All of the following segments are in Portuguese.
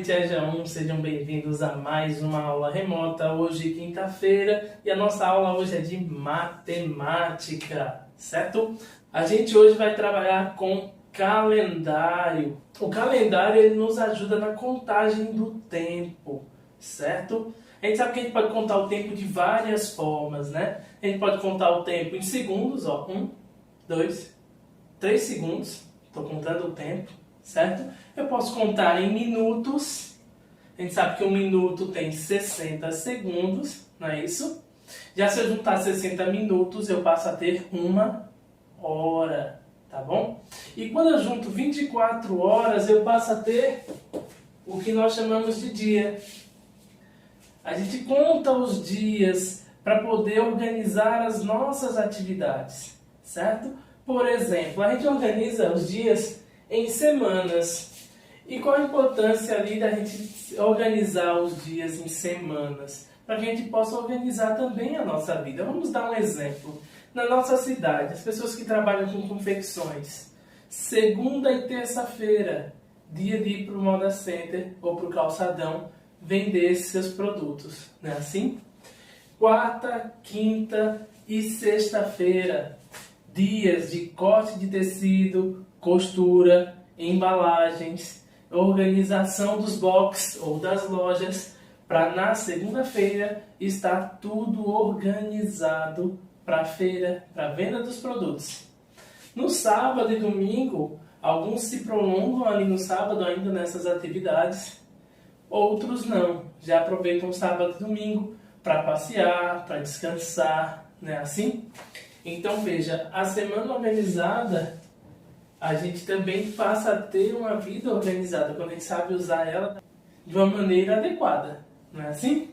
tarde, TEA-1, sejam bem-vindos a mais uma aula remota, hoje quinta-feira, e a nossa aula hoje é de matemática, certo? A gente hoje vai trabalhar com calendário. O calendário ele nos ajuda na contagem do tempo, certo? A gente sabe que a gente pode contar o tempo de várias formas, né? A gente pode contar o tempo em segundos, ó, 1, 2, 3 segundos, estou contando o tempo, certo? Eu posso contar em minutos, a gente sabe que um minuto tem 60 segundos, não é isso? Já se eu juntar 60 minutos, eu passo a ter 1 hora, tá bom? E quando eu junto 24 horas, eu passo a ter o que nós chamamos de dia. A gente conta os dias para poder organizar as nossas atividades, certo? Por exemplo, a gente organiza os dias em semanas. E qual a importância ali da gente organizar os dias em semanas? Para que a gente possa organizar também a nossa vida. Vamos dar um exemplo. Na nossa cidade, as pessoas que trabalham com confecções, segunda e terça-feira, dia de ir para o Moda Center ou para o Calçadão, vender seus produtos. Não é assim? Quarta, quinta e sexta-feira, dias de corte de tecido, costura, embalagens, organização dos boxes ou das lojas, para na segunda-feira estar tudo organizado para a feira, para a venda dos produtos. No sábado e domingo, alguns se prolongam ali no sábado ainda nessas atividades, outros não, já aproveitam o sábado e domingo para passear, para descansar, né? Assim? Então veja, a semana organizada, a gente também passa a ter uma vida organizada, quando a gente sabe usar ela de uma maneira adequada, não é assim?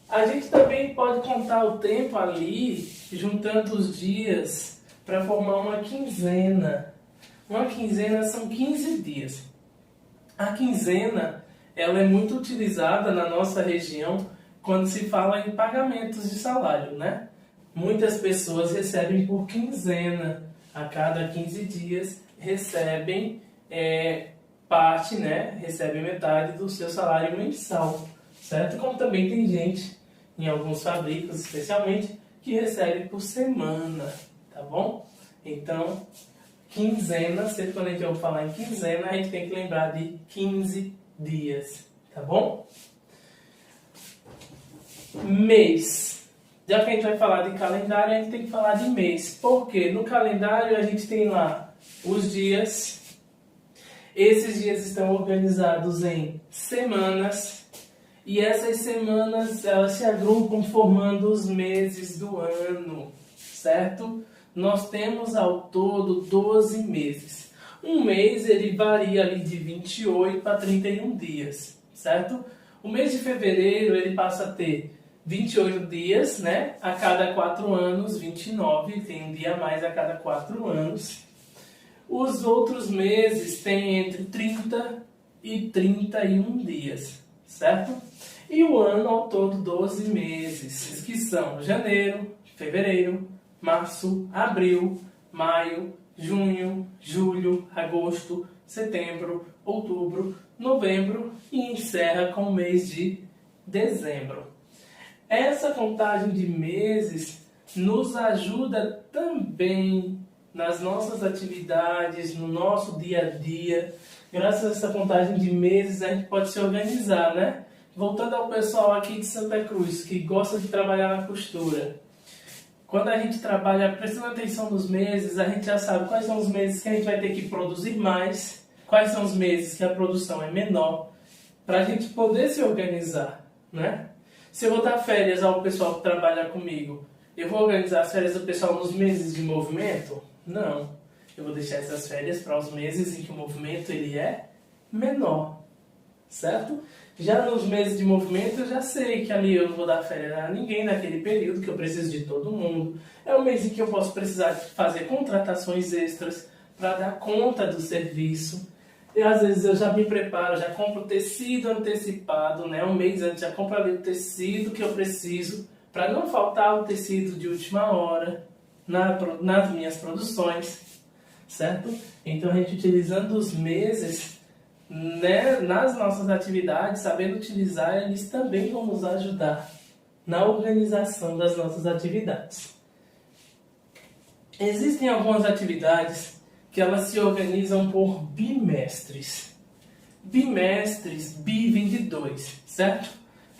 A gente também pode contar o tempo ali, juntando os dias, para formar uma quinzena. Uma quinzena são 15 dias. A quinzena, ela é muito utilizada na nossa região quando se fala em pagamentos de salário, né? Muitas pessoas recebem por quinzena. A cada 15 dias recebem parte, né? Recebem metade do seu salário mensal, certo? Como também tem gente, em alguns fabricos especialmente, que recebe por semana, tá bom? Então, quinzena, sempre quando a gente ouve falar em quinzena, a gente tem que lembrar de 15 dias, tá bom? Mês. Já que a gente vai falar de calendário, a gente tem que falar de mês. Por quê? No calendário a gente tem lá os dias. Esses dias estão organizados em semanas. E essas semanas, elas se agrupam formando os meses do ano, certo? Nós temos ao todo 12 meses. Um mês, ele varia ali de 28 para 31 dias, certo? O mês de fevereiro, ele passa a ter 28 dias, né? A cada 4 anos, 29, tem um dia a mais a cada 4 anos. Os outros meses têm entre 30 e 31 dias, certo? E o ano ao todo 12 meses, que são janeiro, fevereiro, março, abril, maio, junho, julho, agosto, setembro, outubro, novembro e encerra com o mês de dezembro. Essa contagem de meses nos ajuda também nas nossas atividades, no nosso dia a dia. Graças a essa contagem de meses, a gente pode se organizar, né? Voltando ao pessoal aqui de Santa Cruz, que gosta de trabalhar na costura. Quando a gente trabalha prestando atenção nos meses, a gente já sabe quais são os meses que a gente vai ter que produzir mais, quais são os meses que a produção é menor, para a gente poder se organizar, né? Se eu vou dar férias ao pessoal que trabalha comigo, eu vou organizar as férias do pessoal nos meses de movimento? Não. Eu vou deixar essas férias para os meses em que o movimento ele é menor, certo? Já nos meses de movimento eu já sei que ali eu não vou dar férias a ninguém naquele período, que eu preciso de todo mundo. É o mês em que eu posso precisar de fazer contratações extras para dar conta do serviço. E às vezes eu já me preparo, já compro tecido antecipado, né? Um mês antes já compro ali o tecido que eu preciso, para não faltar o tecido de última hora nas minhas produções, certo? Então a gente utilizando os meses né, nas nossas atividades, sabendo utilizar, eles também vão nos ajudar na organização das nossas atividades. Existem algumas atividades que elas se organizam por bimestres. Bimestres, bi vem de 2, certo?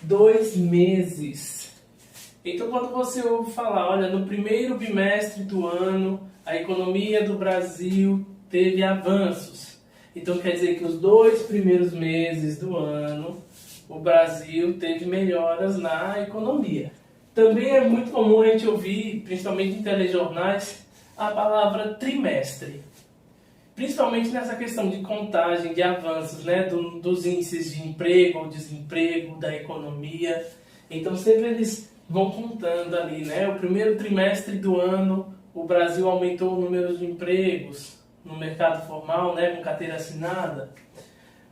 2 meses. Então, quando você ouve falar, olha, no primeiro bimestre do ano, a economia do Brasil teve avanços. Então, quer dizer que os 2 primeiros meses do ano, o Brasil teve melhoras na economia. Também é muito comum a gente ouvir, principalmente em telejornais, a palavra trimestre. Principalmente nessa questão de contagem, de avanços, né, dos índices de emprego ou desemprego, da economia. Então, sempre eles vão contando ali, né, o primeiro trimestre do ano, o Brasil aumentou o número de empregos no mercado formal, né, com carteira assinada.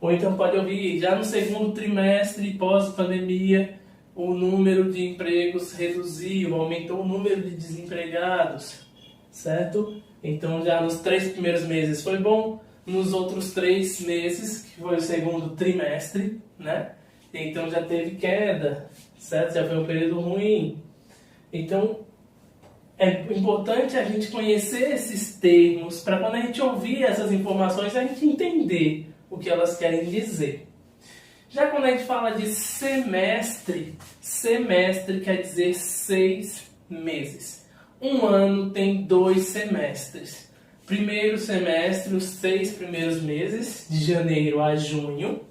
Ou então pode ouvir, já no segundo trimestre, pós-pandemia, o número de empregos reduziu, aumentou o número de desempregados, certo? Então já nos 3 primeiros meses foi bom, nos outros 3 meses, que foi o segundo trimestre, né? Então já teve queda, certo? Já foi um período ruim. Então é importante a gente conhecer esses termos para quando a gente ouvir essas informações a gente entender o que elas querem dizer. Já quando a gente fala de semestre, semestre quer dizer 6 meses. Um ano tem 2 semestres. Primeiro semestre, os 6 primeiros meses, de janeiro a junho.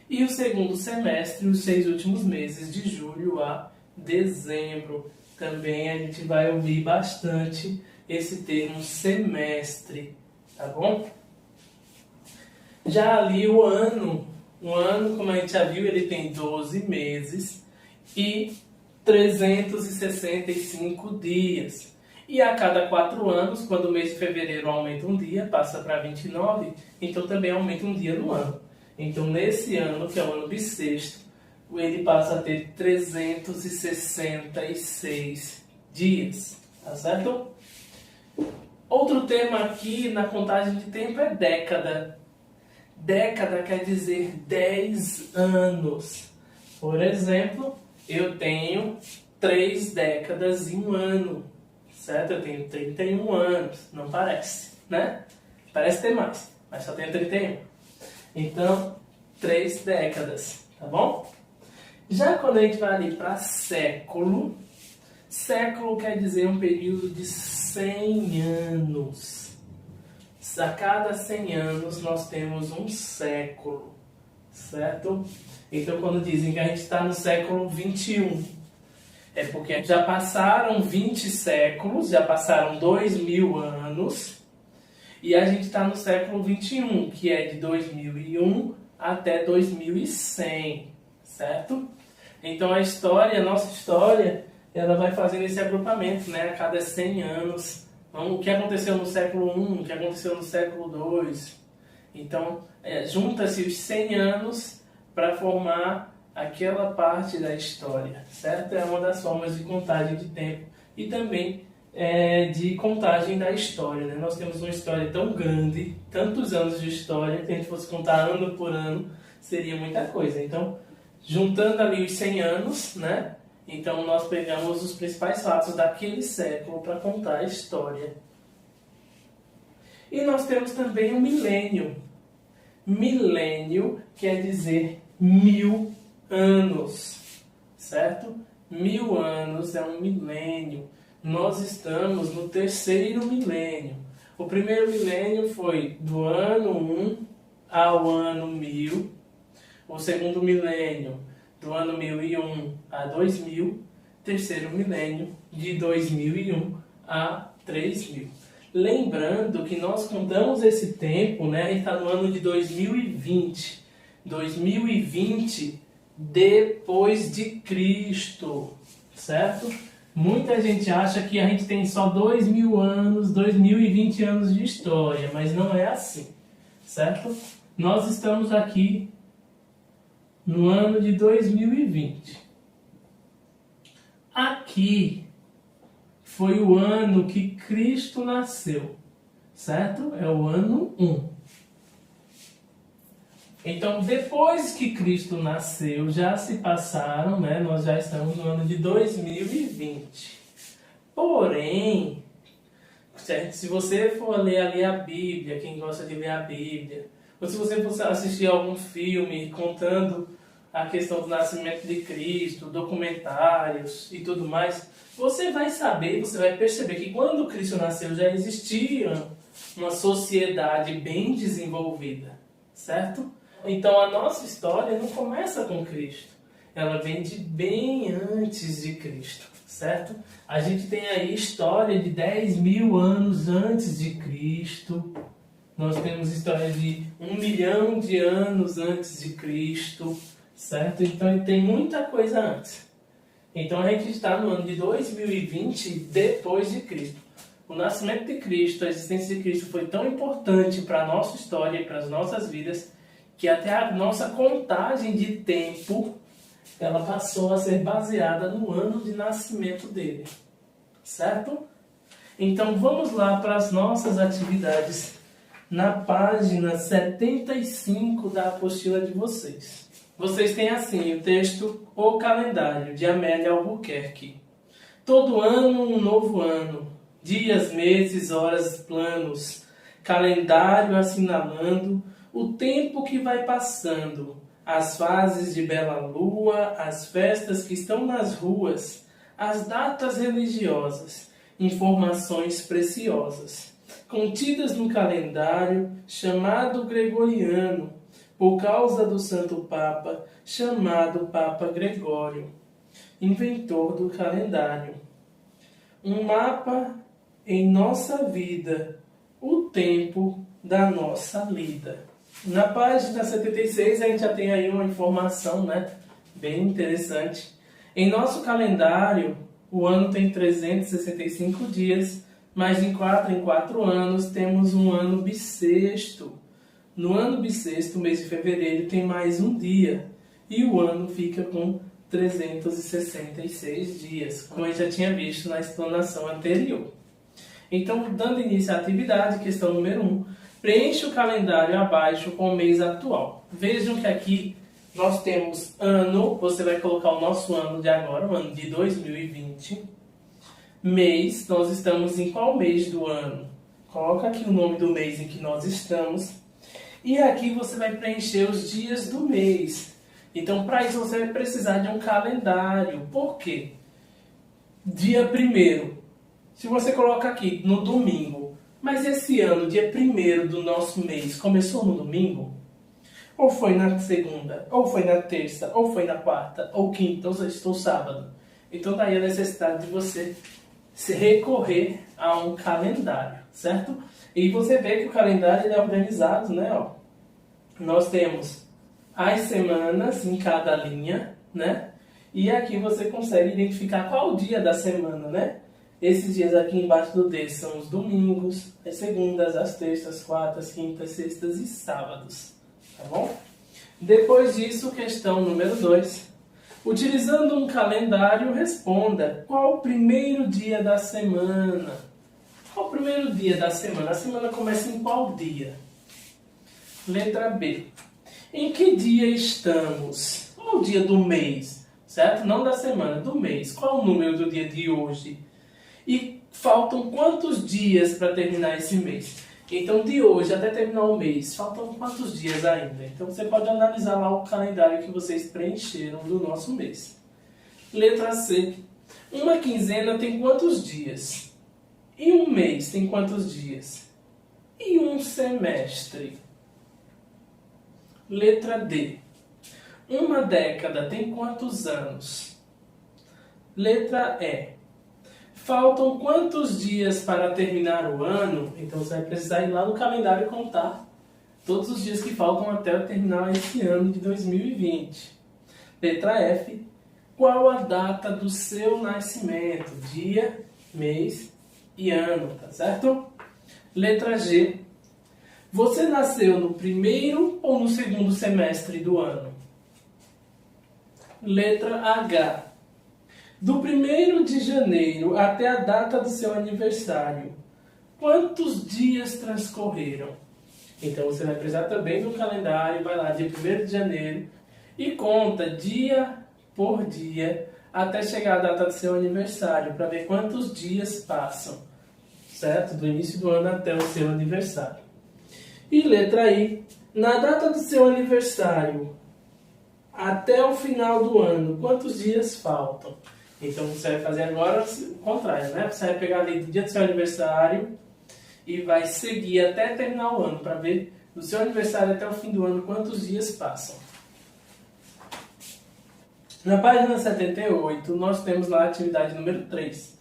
E o segundo semestre, os 6 últimos meses, de julho a dezembro. Também a gente vai ouvir bastante esse termo semestre, tá bom? Já ali o ano, como a gente já viu, ele tem 12 meses e 365 dias. E a cada 4 anos, quando o mês de fevereiro aumenta um dia, passa para 29, então também aumenta um dia no ano. Então nesse ano, que é o ano bissexto, ele passa a ter 366 dias, tá certo? Outro tema aqui na contagem de tempo é década. Década quer dizer 10 anos. Por exemplo, eu tenho 3 décadas em um ano, certo? Eu tenho 31 anos, não parece, né? Parece ter mais, mas só tenho 31. Então, 3 décadas, tá bom? Já quando a gente vai ali para século, século quer dizer um período de 100 anos. A cada 100 anos nós temos um século, certo? Então quando dizem que a gente está no século 21, é porque já passaram 20 séculos, já passaram 2000 anos, e a gente está no século 21, que é de 2001 até 2100, certo? Então a história, a nossa história, ela vai fazendo esse agrupamento, né? A cada 100 anos. Então, o que aconteceu no século I, o que aconteceu no século II. Então, junta-se os 100 anos para formar aquela parte da história, certo? É uma das formas de contagem de tempo e também de contagem da história, né? Nós temos uma história tão grande, tantos anos de história, que a gente fosse contar ano por ano, seria muita coisa. Então, juntando ali os 100 anos, né? Então nós pegamos os principais fatos daquele século para contar a história. E nós temos também o milênio. Milênio quer dizer 1000 anos, certo? 1000 anos é um milênio. Nós estamos no 3º milênio. O primeiro milênio foi do ano 1 ao ano 1000. O segundo milênio, do ano 1001 a 2000, terceiro milênio, de 2001 a 3000. Lembrando que nós contamos esse tempo, né? A gente está no ano de 2020. 2020 depois de Cristo, certo? Muita gente acha que a gente tem só 2000 anos, 2020 anos de história, mas não é assim, certo? Nós estamos aqui no ano de 2020. Aqui foi o ano que Cristo nasceu, certo? É o ano 1. Então, depois que Cristo nasceu, já se passaram, né? Nós já estamos no ano de 2020. Porém, se você for ler ali a Bíblia, quem gosta de ler a Bíblia, ou se você for assistir algum filme contando a questão do nascimento de Cristo, documentários e tudo mais, você vai saber, você vai perceber que quando Cristo nasceu já existia uma sociedade bem desenvolvida, certo? Então a nossa história não começa com Cristo, ela vem de bem antes de Cristo, certo? A gente tem aí história de 10 mil anos antes de Cristo, nós temos história de 1 milhão de anos antes de Cristo, certo? Então tem muita coisa antes. Então a gente está no ano de 2020 depois de Cristo. O nascimento de Cristo, a existência de Cristo foi tão importante para a nossa história e para as nossas vidas que até a nossa contagem de tempo ela passou a ser baseada no ano de nascimento dele, certo? Então vamos lá para as nossas atividades na página 75 da apostila de vocês. Vocês têm assim o texto O Calendário, de Amélia Albuquerque. Todo ano um novo ano, dias, meses, horas, planos, calendário assinalando o tempo que vai passando, as fases de bela lua, as festas que estão nas ruas, as datas religiosas, informações preciosas, contidas no calendário chamado gregoriano, por causa do Santo Papa, chamado Papa Gregório, inventor do calendário. Um mapa em nossa vida, o tempo da nossa lida. Na página 76 a gente já tem aí uma informação, né, bem interessante. Em nosso calendário, o ano tem 365 dias, mas em 4 anos temos um ano bissexto. No ano bissexto, mês de fevereiro, tem mais um dia e o ano fica com 366 dias, como a gente já tinha visto na explanação anterior. Então, dando início à atividade, questão número 1, preencha o calendário abaixo com o mês atual. Vejam que aqui nós temos ano, você vai colocar o nosso ano de agora, o ano de 2020. Mês, nós estamos em qual mês do ano? Coloca aqui o nome do mês em que nós estamos. E aqui você vai preencher os dias do mês. Então, para isso você vai precisar de um calendário. Por quê? Dia 1º. Se você coloca aqui no domingo, mas esse ano, dia 1º do nosso mês, começou no domingo? Ou foi na segunda? Ou foi na terça? Ou foi na quarta? Ou quinta? Ou sexta? Ou sábado? Então, daí a necessidade de você se recorrer a um calendário, certo? E você vê que o calendário ele é organizado, né? Ó, nós temos as semanas em cada linha, né? E aqui você consegue identificar qual o dia da semana, né? Esses dias aqui embaixo do D são os domingos, as segundas, as terças, quartas, quintas, sextas e sábados, tá bom? Depois disso, questão número 2. Utilizando um calendário, responda qual o primeiro dia da semana? Qual o primeiro dia da semana? A semana começa em qual dia? Letra B. Em que dia estamos? Qual o dia do mês? Certo? Não da semana, do mês. Qual o número do dia de hoje? E faltam quantos dias para terminar esse mês? Então, de hoje até terminar o mês, faltam quantos dias ainda? Então, você pode analisar lá o calendário que vocês preencheram do nosso mês. Letra C. Uma quinzena tem quantos dias? E um mês tem quantos dias? E um semestre? Letra D. Uma década tem quantos anos? Letra E. Faltam quantos dias para terminar o ano? Então você vai precisar ir lá no calendário e contar todos os dias que faltam até terminar esse ano de 2020. Letra F. Qual a data do seu nascimento? Dia, mês e ano, tá certo? Letra G. Você nasceu no primeiro ou no segundo semestre do ano? Letra H. Do 1º de janeiro até a data do seu aniversário, quantos dias transcorreram? Então você vai precisar também no calendário, vai lá dia 1º de janeiro e conta dia por dia até chegar a data do seu aniversário, para ver quantos dias passam, certo? Do início do ano até o seu aniversário. E letra I, na data do seu aniversário até o final do ano, quantos dias faltam? Então você vai fazer agora o contrário, né? Você vai pegar ali do dia do seu aniversário e vai seguir até terminar o ano, para ver do seu aniversário até o fim do ano quantos dias passam. Na página 78, nós temos lá a atividade número 3.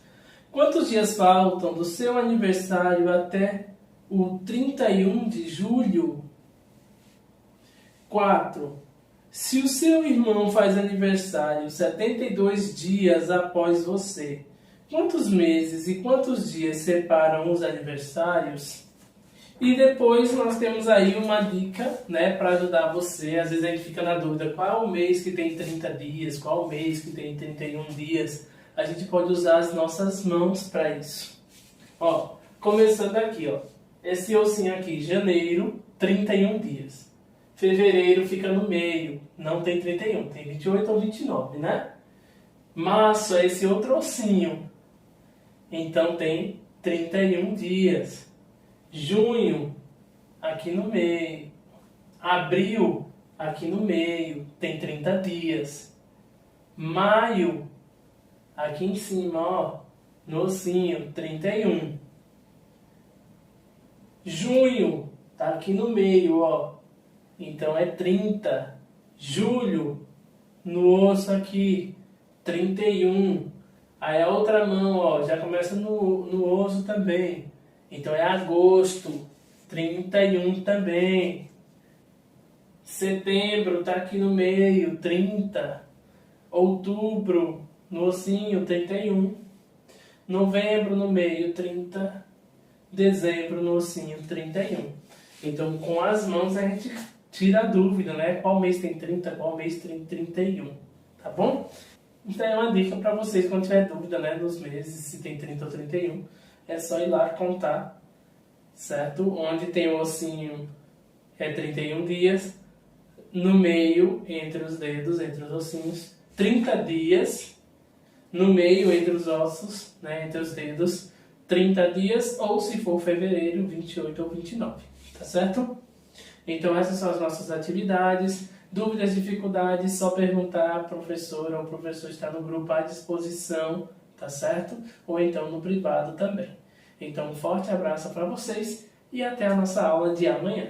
Quantos dias faltam do seu aniversário até o 31 de julho? 4. Se o seu irmão faz aniversário 72 dias após você, quantos meses e quantos dias separam os aniversários? E depois nós temos aí uma dica, né, para ajudar você. Às vezes a gente fica na dúvida qual o mês que tem 30 dias, qual o mês que tem 31 dias. A gente pode usar as nossas mãos para isso. Ó, começando aqui, ó. Esse ossinho aqui, janeiro, 31 dias. Fevereiro fica no meio, não tem 31, tem 28 ou 29, né? Março é esse outro ossinho, então tem 31 dias. Junho, aqui no meio. Abril, aqui no meio, tem 30 dias. Maio, aqui em cima, ó, no ossinho, 31. Junho, tá aqui no meio, ó, então é 30. Julho, no osso aqui, 31. Aí a outra mão, ó, já começa no osso também. Então é agosto, 31 também. Setembro tá aqui no meio, 30. Outubro, no ossinho, 31. Novembro no meio, 30. Dezembro no ossinho, 31. Então com as mãos a gente tira a dúvida, né? Qual mês tem 30, qual mês tem 31. Tá bom? Então é uma dica para vocês quando tiver dúvida, né, nos meses, se tem 30 ou 31. É só ir lá contar, certo? Onde tem o ossinho é 31 dias. No meio, entre os dedos, entre os ossinhos, 30 dias. No meio, entre os ossos, né, entre os dedos, 30 dias. Ou se for fevereiro, 28 ou 29. Tá certo? Então essas são as nossas atividades. Dúvidas, dificuldades, só perguntar, a professora ou o professor está no grupo à disposição, tá certo? Ou então no privado também. Então um forte abraço para vocês e até a nossa aula de amanhã.